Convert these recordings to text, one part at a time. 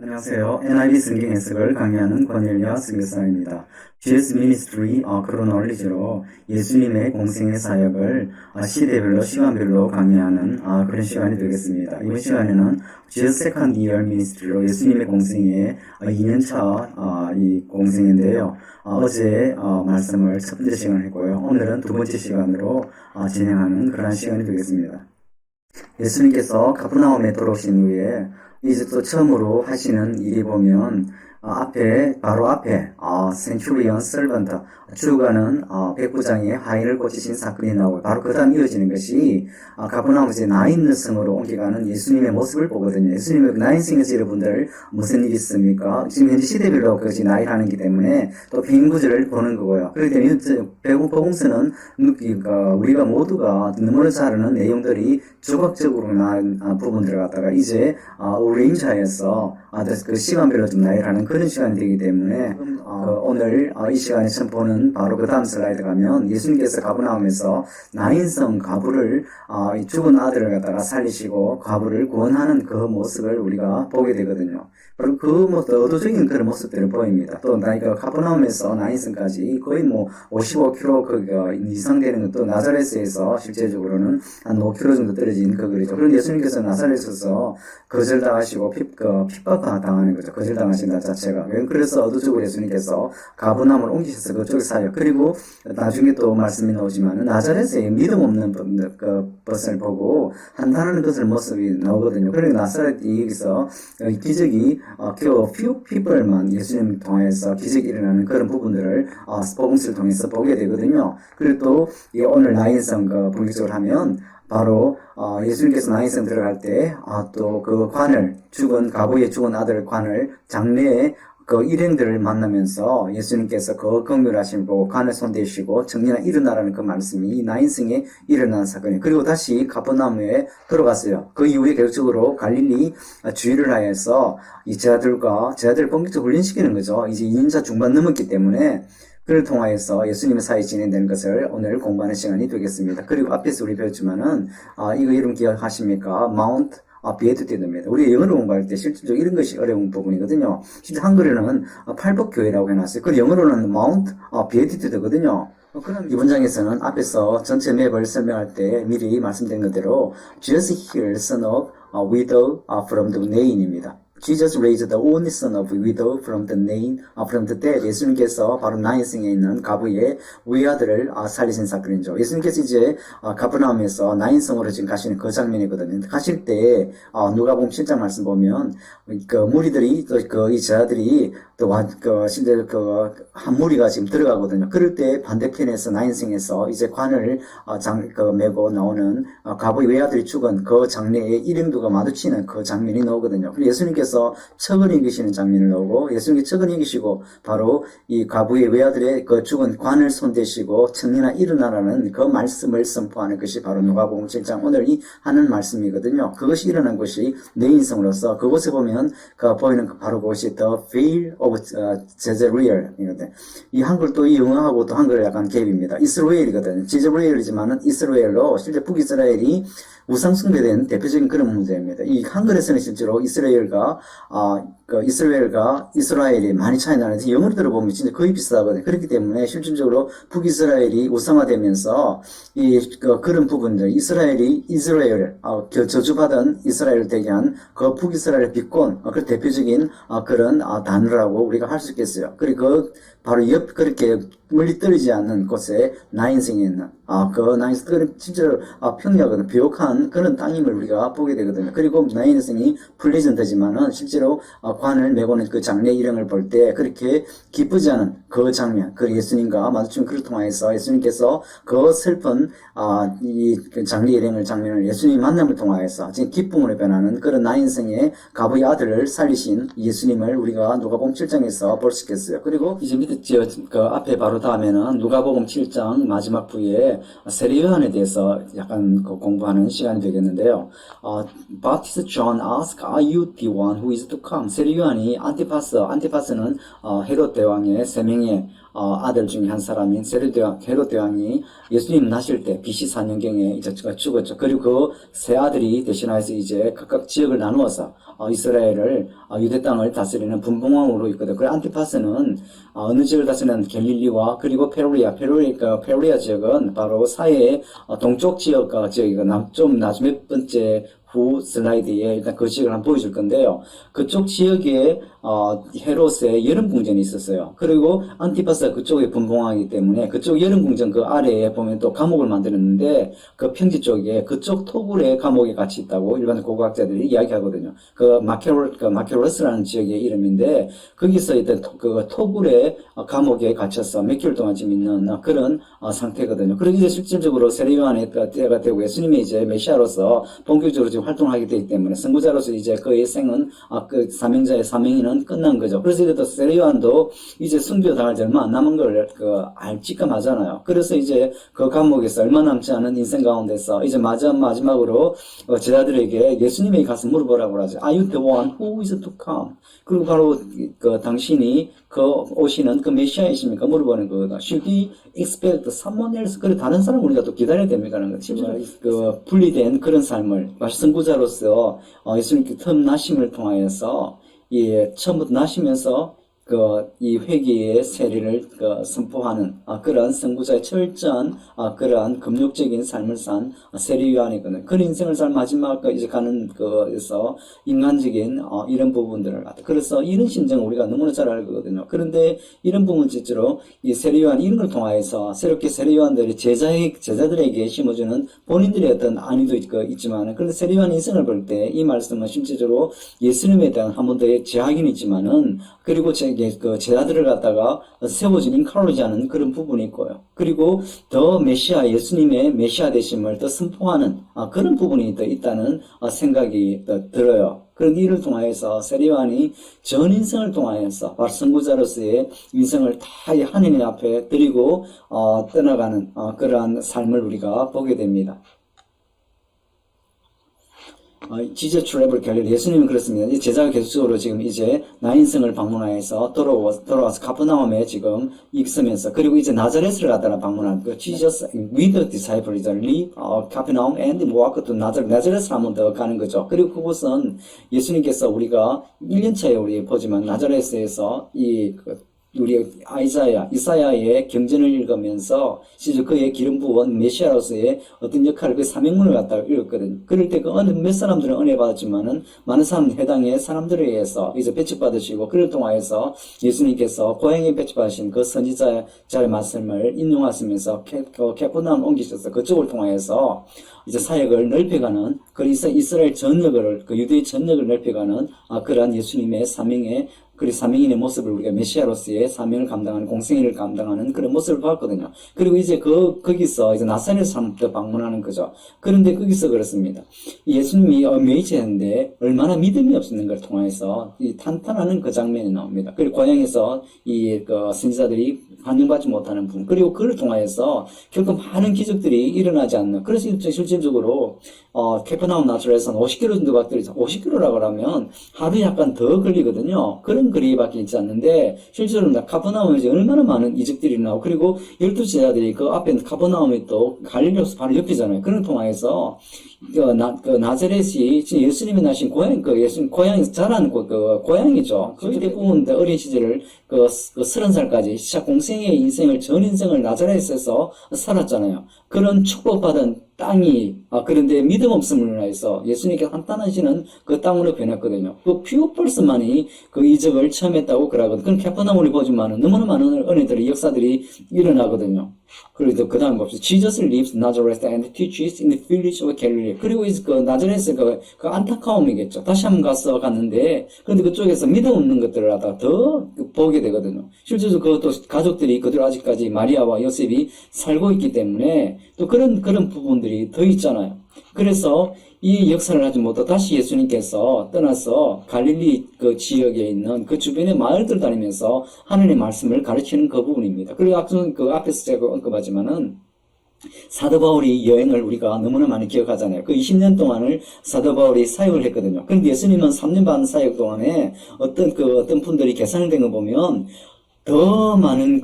안녕하세요. NIV 성경 해석을 강의하는 권일야 선교사입니다. GS Ministry 크로놀리지로 예수님의 공생의 사역을 시대별로 시간별로 강의하는 그런 시간이 되겠습니다. 이번 시간에는 GS Second Year Ministry로 예수님의 공생의 2년차 이 공생인데요. 어제 말씀을 첫 번째 시간을 했고요. 오늘은 두 번째 시간으로 진행하는 그런 시간이 되겠습니다. 예수님께서 가버나움에 들어오신 후에 이제 또 처음으로 하시는 일이 보면 바로 앞에 센츄리언 서번트 주가는 백부장의 하인을 고치신 사건이 나오고 바로 그 다음 이어지는 것이 가버나움에서 나인 성으로 옮겨가는 예수님의 모습을 보거든요. 예수님의 나인 성에서 여러분들 무슨 일이 있습니까? 지금 현재 시대별로 그것이 나이라는 기 때문에 또 빈구절을 보는 거고요. 그렇기 때문에 복음서는 우리가 모두가 너무나 잘 아는 내용들이 조각적으로 나온 부분들을 갖다가 이제 어레인지해서 그 시간별로 좀 나열하는 그런 시간이 되기 때문에 오늘 이 시간에 선포는 바로 그 다음 슬라이드 가면 예수님께서 가버나움에서 나인성 과부를 죽은 아들을 갖다가 살리시고 과부를 구원하는 그 모습을 우리가 보게 되거든요. 그리고 그 모습, 의도적인 그런 모습들을 보입니다. 또 가버나움에서 나인성까지 거의 55km 이상 되는 것도 나자렛에서 실제적으로는 한 5km 정도 떨어진 그 거리죠. 그런데 예수님께서 나자렛에서 거절당하시고 핍박당하는 거죠. 거절당하신 자체가. 그래서 의도적으로 예수님께서 가버나움을 옮기셔서 그쪽에 사역. 그리고 나중에 또 말씀이 나오지만 나자렛에 믿음 없는 것을 보고 한다는 것을 모습이 나오거든요. 그러니까 나자렛이 여기서 기적이 few people만 예수님 통해서 기적이 일어나는 그런 부분들을 복음서를 통해서 보게 되거든요. 그리고 또 오늘 나인성 본격적으로 하면 바로 예수님께서 나인성 들어갈 때 또 그 관을 가부의 죽은 아들 관을 장례에 그 일행들을 만나면서 예수님께서 그 긍휼하심을 보고 관을 손대시고 정리나 일어나라는 그 말씀이 이 나인성에 일어난 사건이에요. 그리고 다시 가버나움에 들어갔어요. 그 이후에 계속적으로 갈릴리 주의를 하여서 이 제자들 본격적으로 훈련시키는 거죠. 이제 2년차 중반 넘었기 때문에 그를 통하여서 예수님의 사역이 진행되는 것을 오늘 공부하는 시간이 되겠습니다. 그리고 앞에서 우리 배웠지만은 이거 이름 기억하십니까? 마운트 비에투티드입니다. 우리 영어로 공부할 때 실질적으로 이런 것이 어려운 부분이거든요. 실제 한글에는 팔복교회라고 해놨어요. 그리고 영어로는 마운트 비에투티드거든요. 그럼 이번 장에서는 앞에서 전체 맵을 설명할 때 미리 말씀드린 것대로 Jesus here, son of a widow from the Nain입니다. Jesus raised the only son of a widow from the dead. 예수님께서 바로 나인성에 있는 가부의 외아들을 살리신 사건이죠. 예수님께서 이제 가버나움에서 나인성으로 지금 가시는 그 장면이거든요. 가실 때 누가복음 7장 말씀 보면 그 무리들이 또 이 제자들이 또 실제 한 무리가 지금 들어가거든요. 그럴 때 반대편에서 나인성에서 이제 관을 메고 나오는 가부의 외아들이 죽은 그 장례에 일행도가 마주치는 그 장면이 나오거든요. 그리고 예수님께서 척을 이기시는 장면을 나오고 예수님께서 척을 이기시고 바로 이 가부의 외아들의 그 죽은 관을 손대시고 청년아 일어나라는 그 말씀을 선포하는 것이 바로 누가복음 7장 오늘 하는 말씀이거든요. 그것이 일어난 것이 내인성으로서 그곳에 보면 보이는 바로 그것이 The Veil of Jezreel 이거든. 이 한글 또 이 영어하고 또 한글 약간 갭입니다. 이스라엘이거든요. 제즈레일이지만은 이스라엘로 실제 북이스라엘이 우상숭배된 대표적인 그런 문제입니다. 이 한글에서는 실제로 이스라엘과 이스라엘이 많이 차이 나는데 영어로 들어보면 진짜 거의 비슷하거든요. 그렇기 때문에 실질적으로 북이스라엘이 우상화되면서 그런 부분들 이스라엘 저주받은 이스라엘을 대기한 그 북이스라엘을 비꼰 그 대표적인 그런 단어라고 우리가 할 수 있겠어요. 그리고 바로 그렇게 멀리 떨어지지 않는 곳에 나인성이 있는 그 나인성 진짜로 평야거든 비옥한 그런 땅임을 우리가 보게 되거든요. 그리고 나인성이 플레전트지만은 실제로 관을 메고는 그 장례 일행을 볼 때 그렇게 기쁘지 않은 그 장면, 그 예수님과 마주친 그를 통하여서 예수님께서 그 슬픈 이 장례 일행을 장면을 예수님 만남을 통하여서 지금 기쁨으로 변하는 그런 나인성의 가부의 아들을 살리신 예수님을 우리가 누가복음 7장에서 볼 수 있겠어요. 그리고 이제 밑에 그 앞에 바로 다음에는 누가복음 7장 마지막 부에 세례 요한에 대해서 약간 공부하는 시간이 되겠는데요. Baptist John asked, "Are you the one who is to come?" 세례 요한이 안티파스는 헤롯 대왕의 3명의 아들 중에 한 사람인 헤롯 대왕이 예수님 나실 때 BC 4년경에 이제 죽었죠. 그리고 그 세 아들이 대신하여서 이제 각각 지역을 나누어서 이스라엘을 유대 땅을 다스리는 분봉왕으로 있거든. 그래 안티파스는 어느 지역을 다스리는 갤릴리와 그리고 페루리아 지역은 바로 사해의 동쪽 지역이고 좀 나중 몇 번째 후 슬라이드에 일단 그 지역을 한번 보여줄 건데요. 그쪽 지역에 헤롯의 여름궁전이 있었어요. 그리고 안티파스가 그쪽에 분봉하기 때문에 그쪽 여름궁전 그 아래에 보면 또 감옥을 만들었는데 그 평지 쪽에 그쪽 토굴에 감옥이 같이 있다고 일반 고고학자들이 이야기하거든요. 그 마케로스라는 지역의 이름인데 거기서 있던 그 토굴에 감옥에 갇혀서 몇 개월 동안 지금 있는 그런 상태거든요. 그리고 이제 실질적으로 세례요한의 때가 되고 예수님이 이제 메시아로서 본격적으로 지금 활동하게 되기 때문에 선구자로서 이제 그의 생은 그 사명자의 사명인은 끝난 거죠. 그래서 이제 또 세례요한도 이제 순교 당할 지 얼마 안 남은 걸 직감하잖아요. 그래서 이제 그 감옥에서 얼마 남지 않은 인생 가운데서 이제 마지막으로 제자들에게 예수님에게 가서 물어보라고 하죠. Are you the one who is to come? 그리고 바로 그 당신이 그 오시는 그 메시아이십니까? 물어보는 거거든요. Should we expect someone else? 그래 다른 사람 우리가 또 기다려야 됩니까? 하는 거죠. 그 분리된 그런 삶을 선구자로서 예수님께 처음 나심을 통하여서 처음부터 나시면서 이 회개의 세례를 선포하는 그런 선구자의 철저한 그러한 금욕적인 삶을 산 세례요한이거든요. 그런 인생을 살 마지막 이제 가는 거에서 인간적인 이런 부분들을 그래서 이런 심정을 우리가 너무나 잘 알거든요. 그런데 이런 부분 실제로 이 세례요한 이런 걸 통하여서 새롭게 세례요한들이 제자들에게 심어주는 본인들의 어떤 안위도 있지만 그런데 세례요한 인생을 볼 때 이 말씀은 실제적으로 예수님에 대한 한 번 더의 재확인이 있지만은 그리고 그 제자들을 갖다가 세워진 인카로지하는 그런 부분이 있고요. 그리고 더 예수님의 메시아 되심을 더 선포하는 그런 부분이 더 있다는 생각이 들어요. 그런 일을 통하여서 세례요한이 전 인생을 통하여서 바로 선구자로서의 인생을 다 하느님 앞에 드리고 떠나가는 그러한 삶을 우리가 보게 됩니다. 지저 트래블 갤릴리 예수님은 그렇습니다. 제자가 계속적으로 지금 이제 나인성을 방문하여서 돌아와서 카퍼나움에 지금 있으면서 그리고 이제 나자렛을 갖다가 방문한 그 Jesus with the disciples leave Capernaum and walk to 나자렛을 한 번 더 가는 거죠. 그리고 그곳은 예수님께서 우리가 1년 차에 우리 보지만 나자렛에서 우리 이사야의 경전을 읽으면서 실제 그의 기름 부은 메시아로서의 어떤 역할을 그 사명문을 갖다가 읽었거든요. 그럴 때 몇 사람들은 은혜 받았지만은 많은 사람 해당의 사람들에 의해서 이제 배척받으시고 그를 통하여서 예수님께서 고향에 배척받으신 그 선지자의 말씀을 인용하시면서 캐퍼나움 옮기셔서 그쪽을 통하여서 이제 사역을 넓혀가는 그 이스라엘 전역을 그 유대의 전역을 넓혀가는 그러한 예수님의 사명인의 모습을 우리가 메시아로서의 사명을 감당하는 공생애를 감당하는 그런 모습을 봤거든요. 그리고 이제 거기서 이제 나사렛을 한 번 방문하는 거죠. 그런데 거기서 그렇습니다. 예수님이 메시아인데 얼마나 믿음이 없는 걸 통해서 이 탄탄하는 그 장면이 나옵니다. 그리고 고향에서 그 선지자들이 반영받지 못하는 부분, 그리고 그를 통하여서 결국 많은 기적들이 일어나지 않는. 그래서 실질적으로 캐퍼나움 나사렛은 50km 정도 밖에 50km라고 하면 하루 약간 더 걸리거든요. 그런 거리밖에 있지 않는데 실제로 카퍼나움에 얼마나 많은 이적들이 나오고 그리고 12제자들이 그 앞에 카퍼나움이 또 갈릴리로서 바로 옆이잖아요. 그런 통화에서 나자렛이 예수님이 나신 예수님 고향에서 자란 고향이죠. 거의 대부분 어린 시절을 30살까지 시작 공생의 인생을 전 인생을 나자렛에서 살았잖아요. 그런 축복받은 땅이 그런데 믿음 없음을 해서 예수님께 한탄하시는 그 땅으로 변했거든요. 그 퓨어펄스만이 그 이적을 처음 했다고 그러거든요. 그럼 캐퍼나움을 보지만은 너무나 많은 은혜들이 역사들이 일어나거든요. 그리고 그 다음 봅시다. Jesus lives Nazareth and teaches in the village of Galilee. 그리고 이제 그 나자렛의 그 안타까움이겠죠. 다시 한번 갔는데 그런데 그쪽에서 믿음 없는 것들을 하다 더 보게 되거든요. 실제로 그것도 가족들이 그대로 아직까지 마리아와 요셉이 살고 있기 때문에 또 그런 부분들이 더 있잖아요. 그래서 이 역사를 하지 못하고 다시 예수님께서 떠나서 갈릴리 그 지역에 있는 그 주변의 마을들 다니면서 하나님의 말씀을 가르치는 그 부분입니다. 그리고 앞에서 제가 언급하지만은 사도 바울이 여행을 우리가 너무나 많이 기억하잖아요. 그 20년 동안을 사도 바울이 사역을 했거든요. 그런데 예수님은 3년 반 사역 동안에 어떤 분들이 계산된 거 보면 더 많은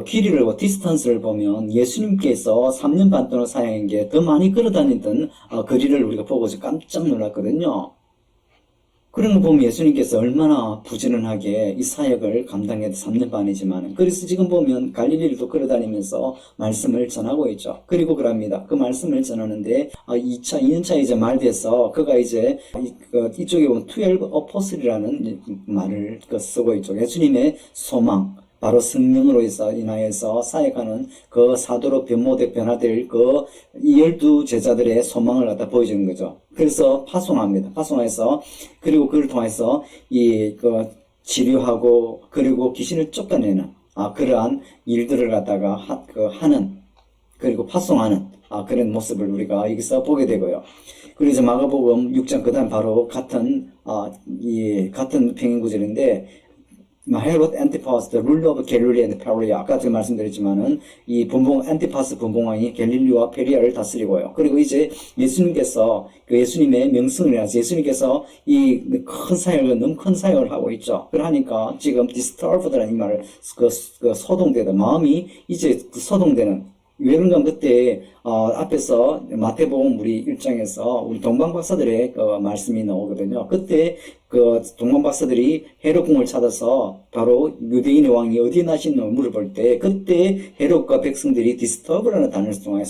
길이를, 디스턴스를 보면 예수님께서 3년 반 동안 사역한 게 더 많이 걸어다니던 거리를 우리가 보고 깜짝 놀랐거든요. 그런 거 보면 예수님께서 얼마나 부지런하게 이 사역을 감당해도 3년 반이지만, 그래서 지금 보면 갈릴리를 또 걸어다니면서 말씀을 전하고 있죠. 그리고 그럽니다. 그 말씀을 전하는데, 2년차 이제 말 돼서, 그가 이제, 이쪽에 보면 12 어포슬이라는 말을 쓰고 있죠. 예수님의 소망. 바로 성령으로 인하여서 사역하는 그 사도로 변화될 그 12 제자들의 소망을 갖다 보여주는 거죠. 그래서 파송합니다. 파송해서, 그리고 그걸 통해서 치료하고, 그리고 귀신을 쫓아내는, 그러한 일들을 갖다가 하는, 그리고 파송하는, 그런 모습을 우리가 여기서 보게 되고요. 그리고 이제 마가복음 6장, 그 다음 바로 같은 평행 구절인데, 헤롯 안티파스, the ruler of Galilee and Perea. 아까 제가 말씀드렸지만은, 안티파스 분봉왕이 갤릴리와 페리아를 다스리고요. 그리고 이제 예수님께서, 예수님의 명성을 해서 예수님께서 이 큰 사역을, 너무 큰 사역을 하고 있죠. 그러니까 지금 disturbed라는 이 말을, 소동되다. 마음이 이제 소동되는, 왜 그런가 그때 앞에서 마태복음 우리 1장에서 우리 동방박사들의 말씀이 나오거든요. 그때 동방박사들이 헤롯궁을 찾아서 바로 유대인의 왕이 어디에 나시는지 물어볼 때, 그때 헤롯과 백성들이 디스터브라는 단어를 통해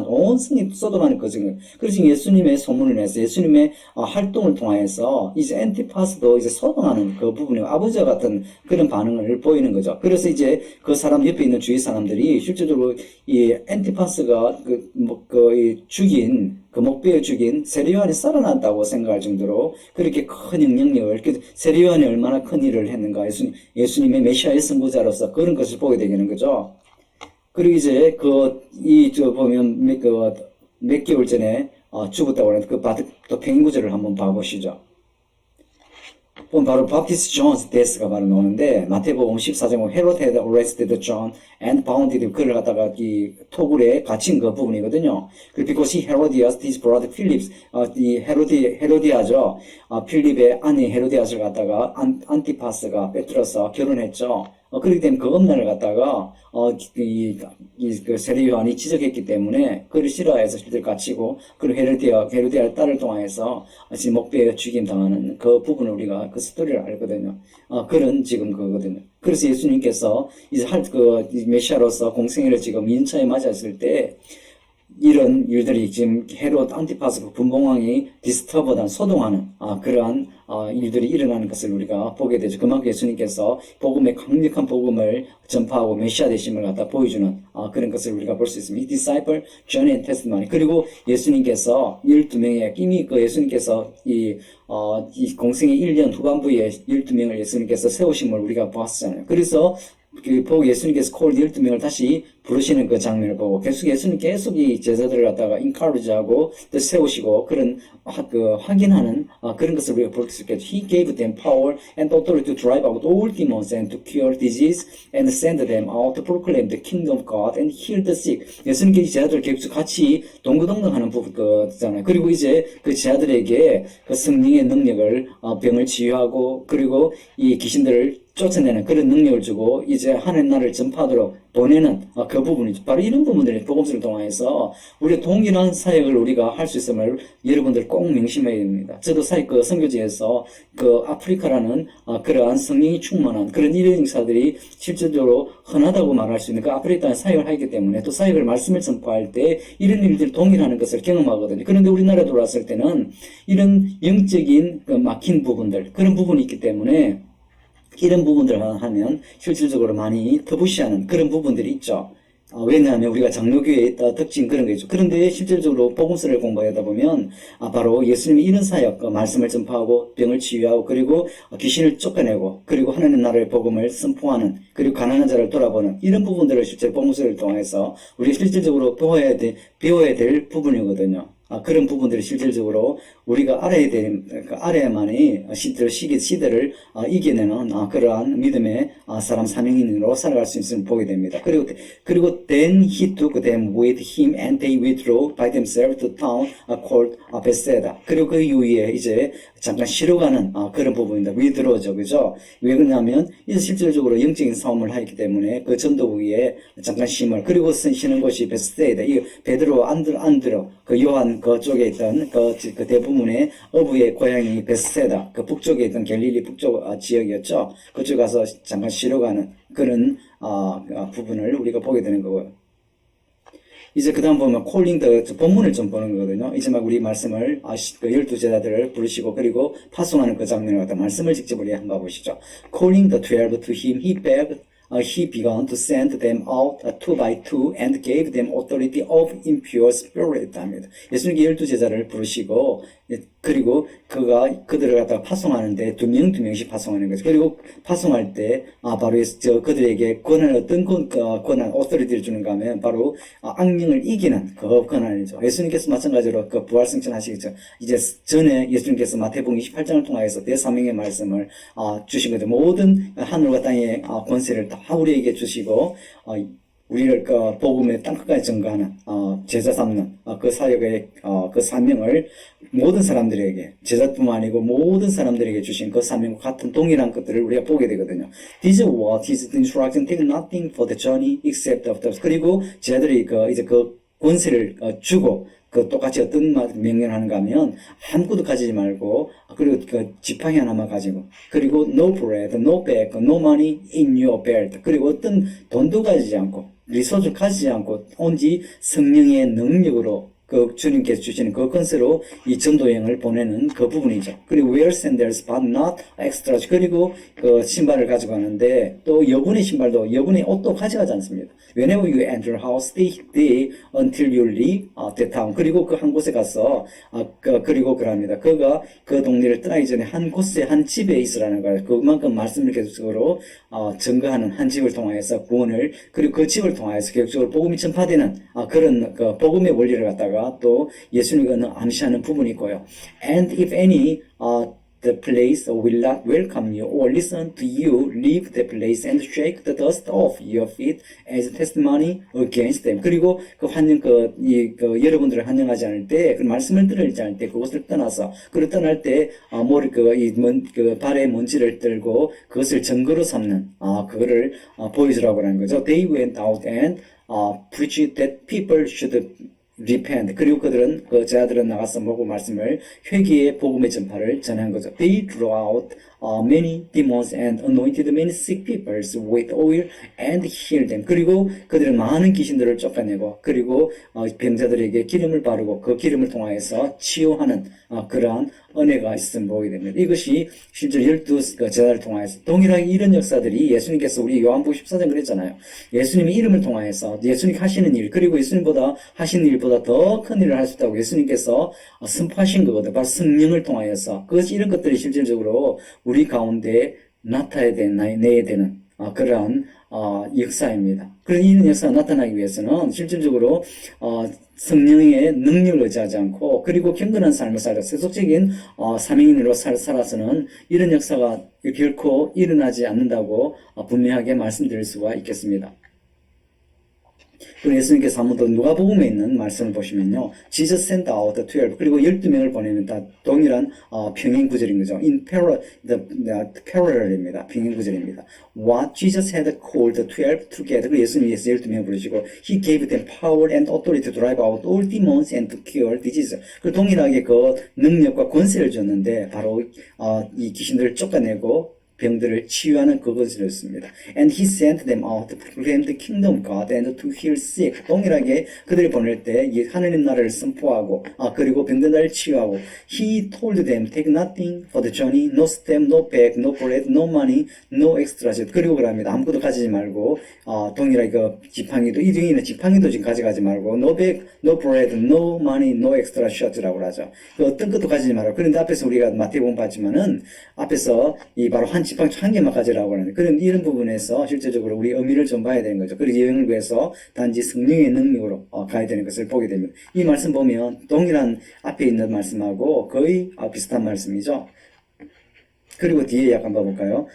온 성이 소동하는 거죠. 그래서 예수님의 소문을 내서 예수님의 활동을 통해서 이제 엔티파스도 이제 소동하는 그 부분이 아버지와 같은 그런 반응을 보이는 거죠. 그래서 이제 그 사람 옆에 있는 주위 사람들이 실제적으로 이 엔티파스가 목배에 죽인 세례요한이 살아났다고 생각할 정도로 그렇게 큰 영향력을, 세례요한이 얼마나 큰 일을 했는가, 예수님의 메시아의 선구자로서 그런 것을 보게 되는 거죠. 그리고 이제 보면 몇 개월 전에 죽었다고 하는 또 평행구절을 한번 봐보시죠. 바로 바프티스트 존스 데스가 바로 나오는데, 마태복음 14장 헤롯 had arrested John and bounded, 그를 갖다가 이 토굴에 갇힌 그 부분이거든요. because he Herodias his brother Philip, 이 헤로디아죠. 필립의 아내 헤로디아스를 갖다가 안티파스가 빼뜨려서 결혼했죠. 그렇기 때문에 그 음란을 갖다가 세례 요한이 지적했기 때문에 그를 싫어해서 실제로 갇히고, 그리고 헤로디아의 딸을 통해서 지금 목배에 죽임 당하는 그 부분을 우리가 그 스토리를 알거든요. 그런 지금 그거거든요. 그래서 예수님께서 이제 메시아로서 공생애를 지금 2년차에 맞았을 때, 이런 일들이 지금 헤롯 안티파스 분봉왕이 디스터브단 소동하는 그러한 일들이 일어나는 것을 우리가 보게 되죠. 그만큼 예수님께서 복음의 강력한 복음을 전파하고 메시아 되심을 갖다 보여주는 그런 것을 우리가 볼 수 있습니다. 이 disciple journey and testimony. 그리고 예수님께서 12명의 이미 예수님께서 이 공생의 1년 후반부에 12명을 예수님께서 세우심을 우리가 봤잖아요. 그래서 예수님께서 콜 12명을 다시 부르시는 그 장면을 보고 예수님 계속 이 제자들을 갖다가 encourage하고 또 세우시고 그런 확인하는 그런 것을 우리가 볼 수 있겠죠. He gave them power and authority to drive out all demons and to cure disease and send them out to proclaim the kingdom of God and heal the sick. 예수님께서 제자들 계속 같이 동고동락하는 부분이잖아요. 그리고 이제 그 제자들에게 그 성령의 능력을 병을 치유하고 그리고 이 귀신들을 쫓아내는 그런 능력을 주고 이제 하나님 나라를 전파하도록 보내는 그 부분이죠. 바로 이런 부분들이 복음서를 통해서 우리의 동일한 사역을 우리가 할 수 있음을 여러분들 꼭 명심해야 됩니다. 저도 선교지에서 아프리카라는 그러한 성령이 충만한 그런 일행사들이 실질적으로 흔하다고 말할 수 있는 그 아프리카의 사역을 하기 때문에 또 사역을 말씀을 전파할 때 이런 일들이 동일하는 것을 경험하거든요. 그런데 우리나라에 들어왔을 때는 이런 영적인 막힌 부분들 그런 부분이 있기 때문에 이런 부분들을 하면 실질적으로 많이 터부시하는 그런 부분들이 있죠. 왜냐하면 우리가 장로교회의 특징 그런 게 있죠. 그런데 실질적으로 복음서를 공부하다 보면 바로 예수님이 이런 사역, 말씀을 전파하고 병을 치유하고 그리고 귀신을 쫓아내고 그리고 하나님 나라의 복음을 선포하는 그리고 가난한 자를 돌아보는 이런 부분들을 실제 복음서를 통해서 우리가 실질적으로 배워야 될 부분이거든요. 그런 부분들이 실질적으로 우리가 알아야 될, 알아야만이 시대를 이겨내는 그러한 믿음의 사람 사명인으로 살아갈 수 있음을 보게 됩니다. 그리고 then he took them with him and they withdrew by themselves to town called Bethsaida. 그리고 그 이후에 이제 잠깐 쉬러 가는 그런 부분입니다. withdraw죠, 그죠? 왜 그러냐면 이제 실질적으로 영적인 싸움을 하기 때문에 그 전도 후에 잠깐 쉼을 그리고 쉬는 곳이 베스데이다. 이 베드로 안드로 그 요한 그쪽에 있던 그 대부분의 어부의 고향이 베스데다. 그 북쪽에 있던 갈릴리 북쪽 지역이었죠. 그쪽 가서 잠깐 쉬러 가는 그런 부분을 우리가 보게 되는 거고요. 이제 그 다음 보면 콜링 더 본문을 좀 보는 거거든요. 이제 막 우리 말씀을 그 12제자들을 부르시고 그리고 파송하는 그 장면을 갖다 말씀을 직접 우리 한번 보시죠. Calling the 12 to him, he began to send them out two by two and gave them authority of impure spirit. 합니다. 예수님께 12제자를 부르시고 그리고 그들을 갖다가 파송하는데 두 명씩 파송하는 거죠. 그리고 파송할 때 바로 그들에게 어떤 권한 authority를 주는가 하면 바로 악령을 이기는 그 권한이죠. 예수님께서 마찬가지로 그 부활승천 하시겠죠. 이제 전에 예수님께서 마태복음 28장을 통하여서 대사명의 말씀을 주신 거죠. 모든 하늘과 땅의 권세를 다 우리에게 주시고 우리를 복음의 땅끝까지 증거하는 제자 삼는 그 사역의 그 사명을 모든 사람들에게 제자뿐만 아니고 모든 사람들에게 주신 그 사명과 같은 동일한 것들을 우리가 보게 되거든요. This what his instruction take nothing for the journey except of the 그리고 제자들이 이제 그 권세를 주고 똑같이 어떤 명령을 하는가 하면 아무것도 가지지 말고 그리고 지팡이 하나만 가지고 그리고 no bread, no bag, no money in your belt 그리고 어떤 돈도 가지지 않고 리소스 가지지 않고 온지 성령의 능력으로 주님께서 주시는 그 건세로 이 전도여행을 보내는 그 부분이죠. 그리고 wear sandals but not extra. 그리고 신발을 가져가는데 또 여분의 옷도 가져가지 않습니다. Whenever you enter a house, stay until you leave the town. 그리고 그 한 곳에 가서 그리고 그럽니다. 그가 그 동네를 떠나기 전에 한 곳에 한 집에 있으라는 거예요. 그만큼 말씀을 계속적으로 증거하는 한 집을 통하여서 구원을 그리고 그 집을 통하여서 계속적으로 복음이 전파되는 그런 복음의 원리를 갖다가 또 예수님이 암시하는 부분이 있고요. And if any the place will not welcome you or listen to you, leave the place and shake the dust off your feet as testimony against them. 그리고 여러분들을 환영하지 않을 때, 그 말씀을 들을지 않을 때, 그것을 떠나서, 그를 떠날 때, 발에 먼지를 들고, 그것을 증거로 삼는, 그거를 보여주라고 하는 거죠. They went out and preached that people should repent. 그리고 그들은 제자들은 나가서 보고 말씀을 회개의 복음의 전파를 전한 거죠. They drew out many demons and anointed many sick people with oil and healed them. 그리고 그들은 많은 귀신들을 쫓아내고 그리고 병자들에게 기름을 바르고 그 기름을 통하여서 치유하는 그러한 은혜가 있음을 보게 됩니다. 이것이 실제 12 제자를 통하여서 동일하게 이런 역사들이 예수님께서 우리 요한복음 14장 그랬잖아요. 예수님의 이름을 통하여서 예수님 하시는 일 그리고 예수님보다 하시는 일보다 더 큰 일을 할 수 있다고 예수님께서 선포하신 거거든요. 바로 성령을 통하여서 그것이 이런 것들이 실질적으로 우리 가운데 나타내야 되는 그러한 역사입니다. 그런 이런 역사가 나타나기 위해서는 실질적으로 성령의 능력을 의지하지 않고 그리고 경건한 삶을 살아 세속적인 사명인으로 살아서는 이런 역사가 결코 일어나지 않는다고 분명하게 말씀드릴 수가 있겠습니다. 그리고 예수님께서 한 번 더 누가복음에 있는 말씀을 보시면요. Jesus sent out the 12. 그리고 12명을 보내면 다 동일한 평행 구절인 거죠. In parallel입니다. 평행 구절입니다. What Jesus had called the 12 together. 예수님께서 12명을 부르시고 He gave them power and authority to drive out all demons and to cure disease. 그 동일하게 그 능력과 권세를 줬는데 바로 이 귀신들을 쫓아내고 병들을 치유하는 그것을 했습니다. And he sent them out to proclaim the kingdom of God and to heal sick. 동일하게 그들을 보낼 때 하나님 나라를 선포하고 그리고 병든 자를 치유하고 He told them take nothing for the journey, no stamp, no bag, no bread, no money, no extra. 그리고 그럽니다. 아무것도 가지지 말고 동일하게 그 지팡이도 이 등에는 지팡이도 지금 가져가지 말고 no bag, no bread, no money, no extra shirt라고 하죠. 그 어떤 것도 가지지 말고 그런데 앞에서 우리가 마태복음 봤지만은 앞에서 이 바로 한 지팡이 한 개만 가지라고 하는데, 그럼 이런 부분에서 실제적으로 우리 의미를 좀 봐야 되는 거죠. 그래서 여행을 위해서 단지 성령의 능력으로 가야 되는 것을 보게 됩니다. 이 말씀 보면 동일한 앞에 있는 말씀하고 거의 비슷한 말씀이죠. 그리고 뒤에 약간 봐볼까요?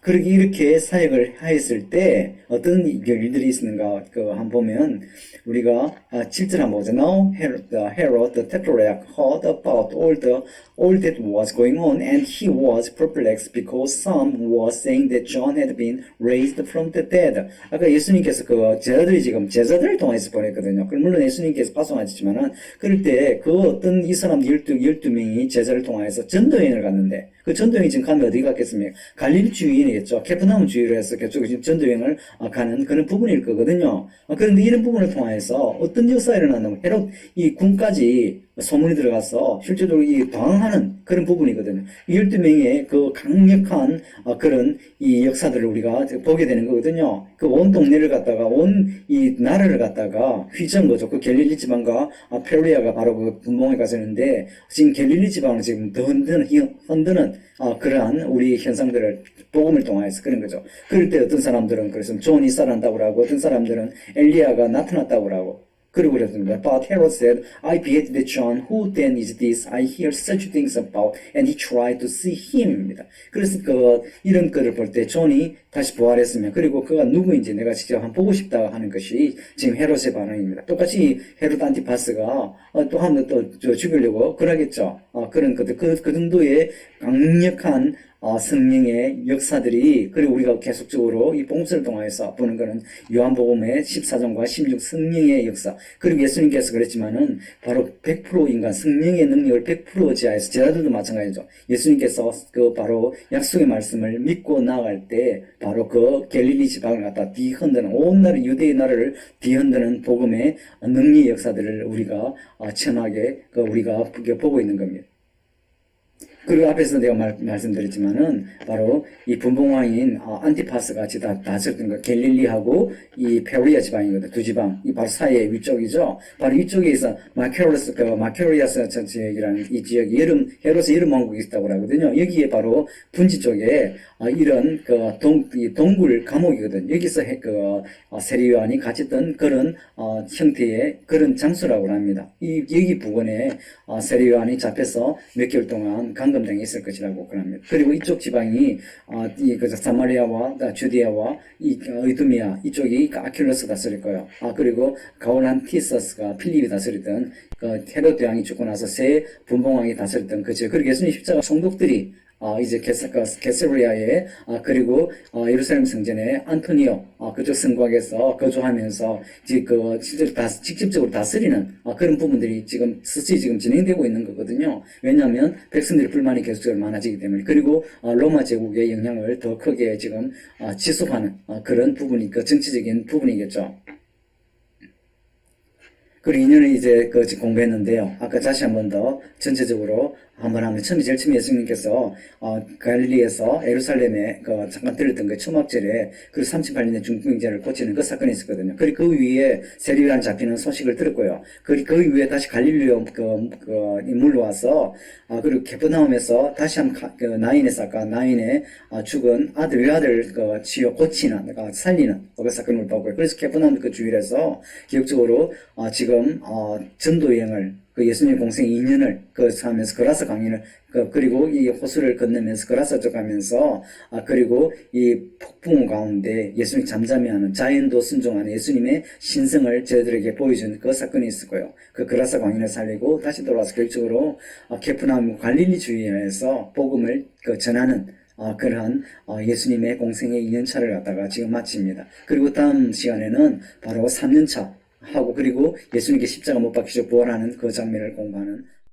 그렇게 이렇게 사역을 하였을 때 어떤 일들이 있었는가 한번 보면 우리가 7절 한번 보자. Now Herod the Tetrarch heard about all that was going on, and he was perplexed because some was saying that John had been raised from the dead. 아까 예수님께서 제자들이 지금 제자들을 통해서 보냈거든요. 물론 예수님께서 파송하셨지만은 그럴 때 어떤 이 사람 12명이 제자를 통해서 전도여행을 갔는데 그 전도여행 지금 가면 어디 갔겠습니까? 갈릴리 주위이겠죠. 캐퍼나움 주위로 해서 그쪽에 지금 전도여행을 가는 그런 부분일 거거든요. 그런데 이런 부분을 통해서 어떤 역사가 일어났냐면 헤롯 이 군까지 소문이 들어가서 실제적으로 이 당황하는 그런 부분이거든요. 12명의 그 강력한 그런 이 역사들을 우리가 보게 되는 거거든요. 그 온 동네를 갖다가 온 이 나라를 갖다가 휘저은 거죠. 그 갤릴리 지방과 페루리아가 바로 그 분봉에 가서는데 지금 갤릴리 지방은 지금 더 흔드는 그러한 우리 현상들을 복음을 통해서 그런 거죠. 그럴 때 어떤 사람들은 그래서 존이 살아난다고 하고 어떤 사람들은 엘리야가 나타났다고 하고 그리고 그랬습니다. But Herod said, I beheaded John. Who then is this I hear such things about? And he tried to see him입니다. 그래서 이런 거를 볼 때 존이 다시 부활했으면 그리고 그가 누구인지 내가 직접 한번 보고 싶다 하는 것이 지금 헤롯의 반응입니다. 똑같이 헤롯 안티파스가 또 한 번 또 죽이려고 그러겠죠. 그런 것들 그 정도의 강력한 성령의 역사들이 그리고 우리가 계속적으로 이 복음서를 통해서 보는 거는 요한복음의 14장과 16 성령의 역사 그리고 예수님께서 그랬지만은 바로 100% 인간 성령의 능력을 100% 지하에서 제자들도 마찬가지죠. 예수님께서 바로 약속의 말씀을 믿고 나아갈 때 바로 갤릴리 지방을 갖다 뒤흔드는 온 나라 유대의 나라를 뒤흔드는 복음의 능력의 역사들을 우리가 천하게 우리가 보고 있는 겁니다. 그리고 앞에서 내가 말씀드렸지만은 바로 이 분봉왕인 안티파스 같이 다스렸던 거 갤릴리하고 이 페루리아 지방이거든. 두 지방 이 바로 사이의 위쪽이죠. 바로 위쪽에서 마케로리아스 지역이라는 이 지역이 헤롯의 여름 왕국이 있다고 하거든요. 여기에 바로 분지 쪽에 이런 동굴 감옥이거든. 여기서 세리요한이 갇혔던 그런 형태의 그런 장소라고 합니다. 여기 부근에 세리요한이 잡혀서 몇 개월 동안 감금당해 있을 것이라고 그럽니다. 그리고 이쪽 지방이 사마리아와 주디아와 이두미아 이쪽이 아킬로스 다스릴 거예요. 그리고 가올란티서스가 필립이 다스렸던 헤롯 왕이 죽고 나서 새 분봉왕이 다스렸던 그 지역. 그리고 예수님 십자가 성독들이 이제 게스리아에 그리고 예루살렘 성전에 안토니오 그쪽 성곽에서 거주하면서 직접적으로 다스리는 그런 부분들이 지금 스치 지금 진행되고 있는 거거든요. 왜냐하면 백성들의 불만이 계속적으로 많아지기 때문에 그리고 로마 제국의 영향을 더 크게 지금 지속하는 그런 부분이 정치적인 부분이겠죠. 그리고 2년을 이제 공부했는데요. 아까 다시 한 번 더 전체적으로 한번 하면 제일 처음에 예수님께서 갈릴리에서 예루살렘에 잠깐 들었던 그 초막절에 그 38년의 중풍병자를 고치는 그 사건이 있었거든요. 그리고 그 위에 세리요한 잡히는 소식을 들었고요. 그리고 그 위에 다시 갈릴리로 물러와서 그리고 개퍼나움에서 다시 한번 나인에서 아까 나인의 죽은 외아들 고치는 살리는 그 사건을 보고요. 그래서 개퍼나움 그 주일에서 기억적으로 지금 전도여행을 예수님 공생 2년을 하면서 그라사 강인을 그리고 이 호수를 건너면서 그라사 쪽 가면서 그리고 이 폭풍 가운데 예수님 잠잠해하는 자연도 순종하는 예수님의 신성을 저희들에게 보여준 그 사건이 있었고요. 그라사 강인을 살리고 다시 돌아와서 결정적으로 케프나움 갈릴리 주위에서 복음을 전하는 그러한 예수님의 공생의 2년차를 갖다가 지금 마칩니다. 그리고 다음 시간에는 바로 3년차 하고 그리고 예수님께 십자가 못 박히시고 부활하는 그 장면을 공부하는